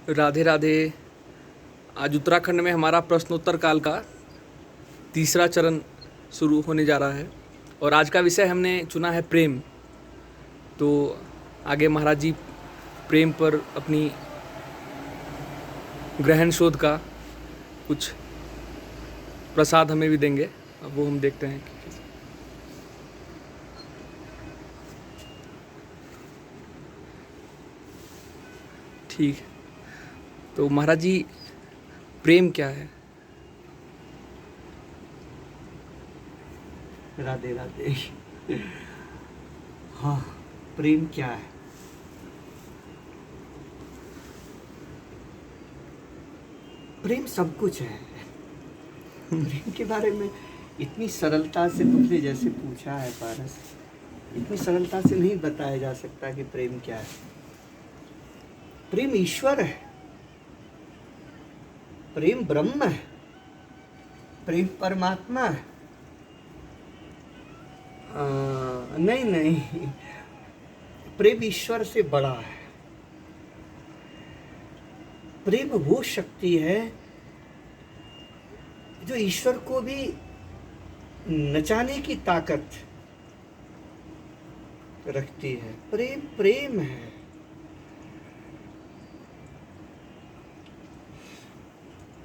राधे राधे। आज उत्तराखंड में हमारा प्रश्नोत्तर काल का तीसरा चरण शुरू होने जा रहा है और आज का विषय हमने चुना है प्रेम। तो आगे महाराज जी प्रेम पर अपनी गहन शोध का कुछ प्रसाद हमें भी देंगे। अब वो हम देखते हैं कि ठीक है। तो महाराज जी प्रेम क्या है? राधे राधे। हाँ, प्रेम क्या है? प्रेम सब कुछ है। प्रेम के बारे में इतनी सरलता से तुमने जैसे पूछा है पारस, इतनी सरलता से नहीं बताया जा सकता कि प्रेम क्या है। प्रेम ईश्वर है, प्रेम ब्रह्म है, प्रेम परमात्मा है। नहीं, प्रेम ईश्वर से बड़ा है। प्रेम वो शक्ति है जो ईश्वर को भी नचाने की ताकत रखती है। प्रेम प्रेम है।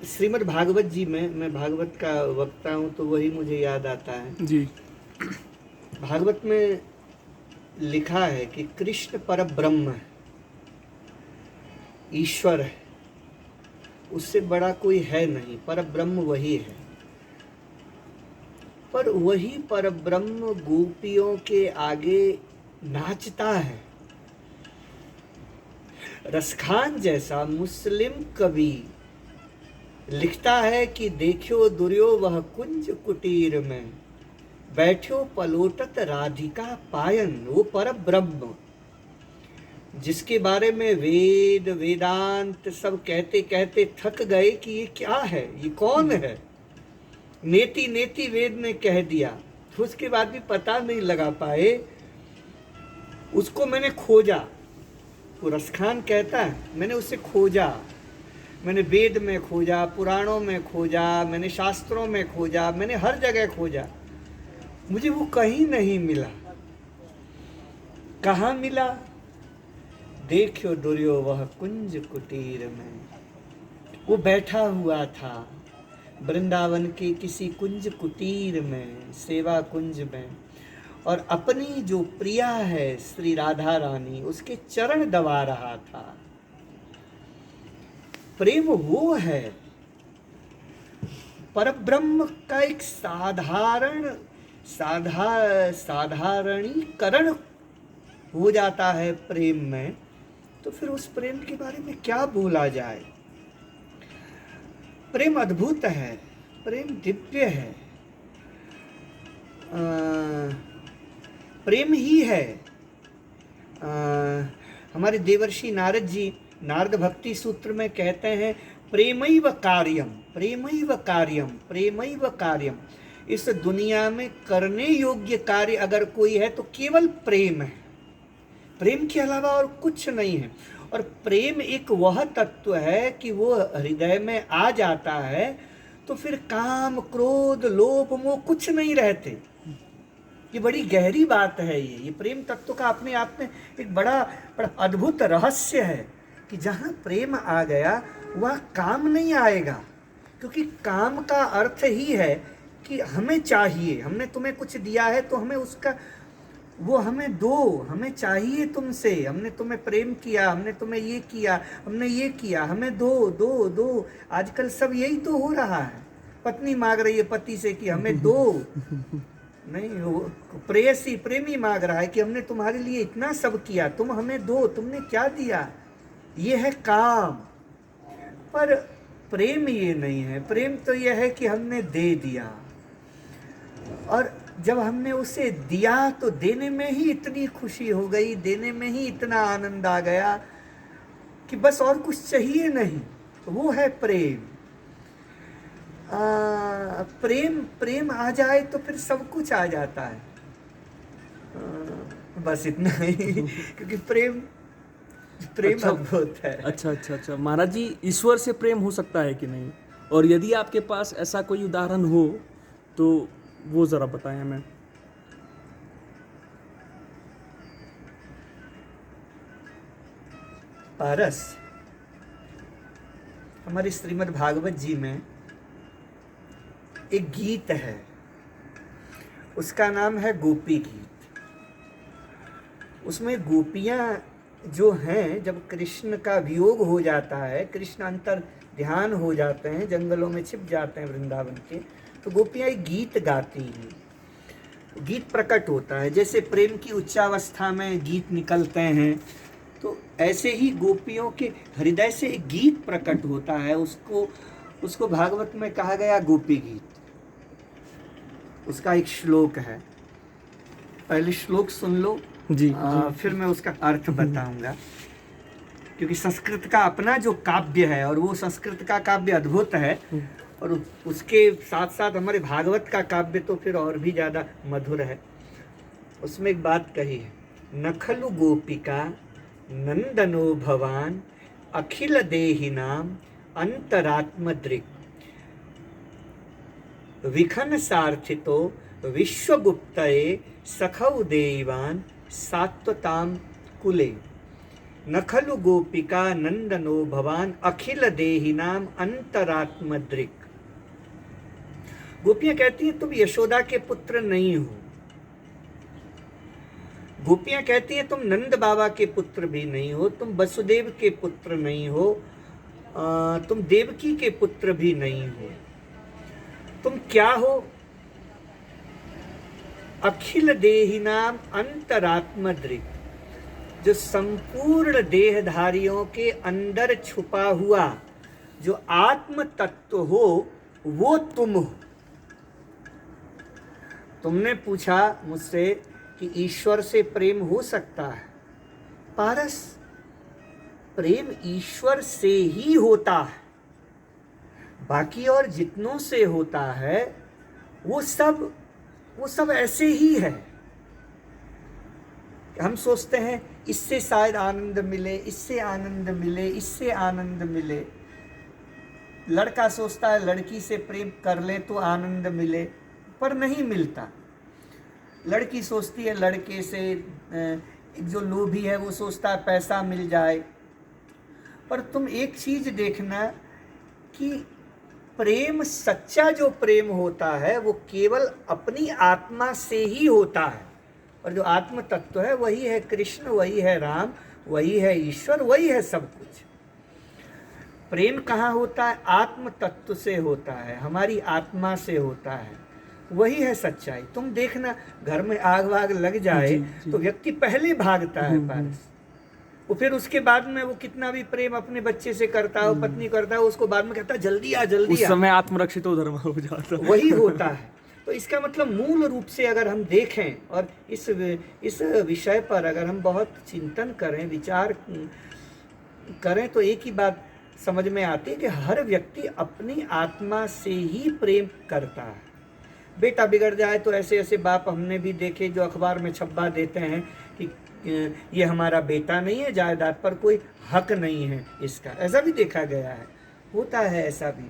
श्रीमद् भागवत जी में, मैं भागवत का वक्ता हूँ तो वही मुझे याद आता है जी। भागवत में लिखा है कि कृष्ण परब्रह्म है, ईश्वर है, उससे बड़ा कोई है नहीं, परब्रह्म वही है। पर वही परब्रह्म गोपियों के आगे नाचता है। रसखान जैसा मुस्लिम कवि लिखता है कि देखियो दुर्यो वह कुंज कुटीर में, बैठ्यो पलोटत राधिका पायन। वो परब्रह्म जिसके बारे में वेद वेदांत सब कहते कहते थक गए कि ये क्या है, ये कौन है। नेति नेति वेद ने कह दिया, तो उसके बाद भी पता नहीं लगा पाए। उसको मैंने खोजा। वो रसखान कहता है मैंने उसे खोजा, मैंने वेद में खोजा, पुराणों में खोजा, मैंने शास्त्रों में खोजा, मैंने हर जगह खोजा, मुझे वो कहीं नहीं मिला। कहाँ मिला? देखियो दुर्यो वह कुंज कुटीर में। वो बैठा हुआ था वृंदावन के किसी कुंज कुटीर में, सेवा कुंज में, और अपनी जो प्रिया है श्री राधा रानी, उसके चरण दबा रहा था। प्रेम वो है। परब्रह्म का एक साधारणीकरण हो जाता है प्रेम में, तो फिर उस प्रेम के बारे में क्या बोला जाए। प्रेम अद्भुत है, प्रेम दिव्य है। प्रेम ही है। हमारे देवर्षि नारद जी नारद भक्ति सूत्र में कहते हैं प्रेमैव कार्यम, प्रेमैव कार्यम, प्रेमैव कार्यम। इस दुनिया में करने योग्य कार्य अगर कोई है तो केवल प्रेम है। प्रेम के अलावा और कुछ नहीं है। और प्रेम एक वह तत्व है कि वो हृदय में आ जाता है तो फिर काम क्रोध लोभ मोह कुछ नहीं रहते। ये बड़ी गहरी बात है। ये प्रेम तत्व का अपने आप में एक बड़ा अद्भुत रहस्य है कि जहाँ प्रेम आ गया वह काम नहीं आएगा। क्योंकि काम का अर्थ ही है कि हमें चाहिए, हमने तुम्हें कुछ दिया है तो हमें उसका, वो हमें दो, हमें चाहिए तुमसे, हमने तुम्हें प्रेम किया, हमने तुम्हें ये किया, हमने ये किया, हमें दो दो दो। आजकल सब यही तो हो रहा है। पत्नी मांग रही है पति से कि हमें दो, नहीं, वो प्रेयसी प्रेमी मांग रहा है कि हमने तुम्हारे लिए इतना सब किया, तुम हमें दो, तुमने क्या दिया। ये है काम। पर प्रेम ये नहीं है। प्रेम तो यह है कि हमने दे दिया, और जब हमने उसे दिया तो देने में ही इतनी खुशी हो गई, देने में ही इतना आनंद आ गया कि बस और कुछ चाहिए नहीं। वो है प्रेम। प्रेम आ जाए तो फिर सब कुछ आ जाता है। बस इतना ही। क्योंकि प्रेम प्रेम अच्छा। अद्भुत है। अच्छा अच्छा अच्छा, महाराज जी ईश्वर से प्रेम हो सकता है कि नहीं, और यदि आपके पास ऐसा कोई उदाहरण हो तो वो ज़रा बताएं हमें। पारस, हमारे श्रीमद् भागवत जी में एक गीत है, उसका नाम है गोपी गीत। उसमें गोपियां जो हैं, जब कृष्ण का वियोग हो जाता है, कृष्ण अंतर ध्यान हो जाते हैं, जंगलों में छिप जाते हैं वृंदावन के, तो गोपियां एक गीत गाती हैं। गीत प्रकट होता है, जैसे प्रेम की उच्चावस्था में गीत निकलते हैं, तो ऐसे ही गोपियों के हृदय से एक गीत प्रकट होता है। उसको भागवत में कहा गया गोपी गीत। उसका एक श्लोक है, पहले श्लोक सुन लो, जी, फिर मैं उसका अर्थ बताऊंगा। क्योंकि संस्कृत का अपना जो काव्य है, और वो संस्कृत का काव्य अद्भुत है, और उसके साथ साथ हमारे भागवत का काव्य तो फिर और भी ज़्यादा मधुर है। उसमें एक बात कही है, नखलु गोपिका नंदनो भवान अखिल देहिनाम अंतरात्मदृक् विखन सार्थितो विश्वगुप्तये सखौ देवान सात्वताम कुले। नखलु गोपिका नंदनो भवान अखिल देहिनाम अंतरात्मदृक्। गोपियां कहती हैं तुम यशोदा के पुत्र नहीं हो। गोपियां कहती हैं तुम नंद बाबा के पुत्र भी नहीं हो, तुम वसुदेव के पुत्र नहीं हो, तुम देवकी के पुत्र भी नहीं हो। तुम क्या हो? अखिल देहिनाम अंतरात्मदृक्, जो संपूर्ण देहधारियों के अंदर छुपा हुआ जो आत्म तत्व हो, वो तुम हो। तुमने पूछा मुझसे कि ईश्वर से प्रेम हो सकता है? पारस, प्रेम ईश्वर से ही होता है। बाकी और जितनों से होता है वो सब ऐसे ही है। हम सोचते हैं इससे शायद आनंद मिले, इससे आनंद मिले, इससे आनंद मिले। लड़का सोचता है लड़की से प्रेम कर ले तो आनंद मिले, पर नहीं मिलता। लड़की सोचती है लड़के से, एक जो लोभी है वो सोचता है पैसा मिल जाए। पर तुम एक चीज देखना कि प्रेम, सच्चा जो प्रेम होता है वो केवल अपनी आत्मा से ही होता है। और जो आत्म तत्व है वही है कृष्ण, वही है राम, वही है ईश्वर, वही है सब कुछ। प्रेम कहाँ होता है? आत्म तत्व से होता है, हमारी आत्मा से होता है, वही है सच्चाई। तुम देखना घर में आग वाग लग जाए तो व्यक्ति पहले भागता है पास, वो फिर उसके बाद में वो कितना भी प्रेम अपने बच्चे से करता हो, पत्नी करता हो, उसको बाद में कहता है जल्दी आ जल्दी उस आ। समय आत्मरक्षितो धर्म हो जाता है। वही होता है। तो इसका मतलब मूल रूप से अगर हम देखें और इस विषय पर अगर हम बहुत चिंतन करें, विचार करें, तो एक ही बात समझ में आती है कि हर व्यक्ति अपनी आत्मा से ही प्रेम करता है। बेटा बिगड़ जाए तो ऐसे ऐसे बाप हमने भी देखे जो अखबार में छपवा देते हैं कि ये हमारा बेटा नहीं है, जायदाद पर कोई हक नहीं है इसका, ऐसा भी देखा गया है, होता है ऐसा भी।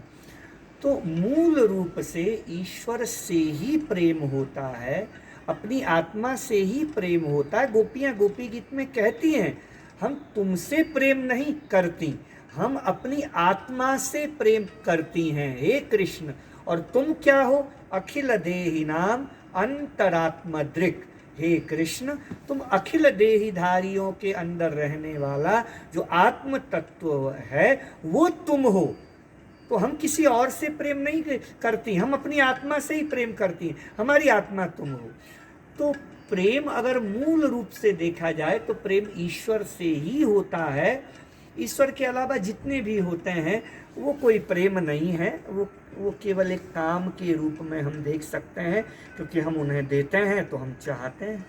तो मूल रूप से ईश्वर से ही प्रेम होता है, अपनी आत्मा से ही प्रेम होता है। गोपियाँ गोपी गीत में कहती हैं हम तुमसे प्रेम नहीं करती, हम अपनी आत्मा से प्रेम करती हैं हे कृष्ण। और तुम क्या हो? अखिल देहिनाम अंतरात्मदृक्। हे कृष्ण, तुम अखिल देहीधारियों के अंदर रहने वाला जो आत्म तत्व है वो तुम हो। तो हम किसी और से प्रेम नहीं करती, हम अपनी आत्मा से ही प्रेम करती हैं, हमारी आत्मा तुम हो। तो प्रेम अगर मूल रूप से देखा जाए तो प्रेम ईश्वर से ही होता है। ईश्वर के अलावा जितने भी होते हैं वो कोई प्रेम नहीं है, वो केवल एक काम के रूप में हम देख सकते हैं, क्योंकि हम उन्हें देते हैं तो हम चाहते हैं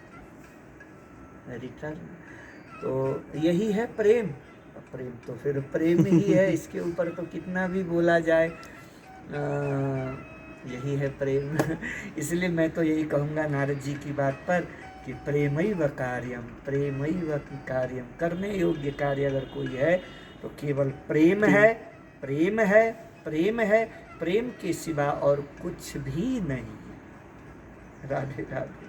रिटर्न। तो यही है प्रेम। प्रेम तो फिर प्रेम ही है, इसके ऊपर तो कितना भी बोला जाए, यही है प्रेम। इसलिए मैं तो यही कहूँगा नारद जी की बात पर कि प्रेमैव कार्यम, करने योग्य कार्य अगर कोई है तो केवल प्रेम है, प्रेम है, प्रेम है, प्रेम के सिवा और कुछ भी नहीं। राधे राधे।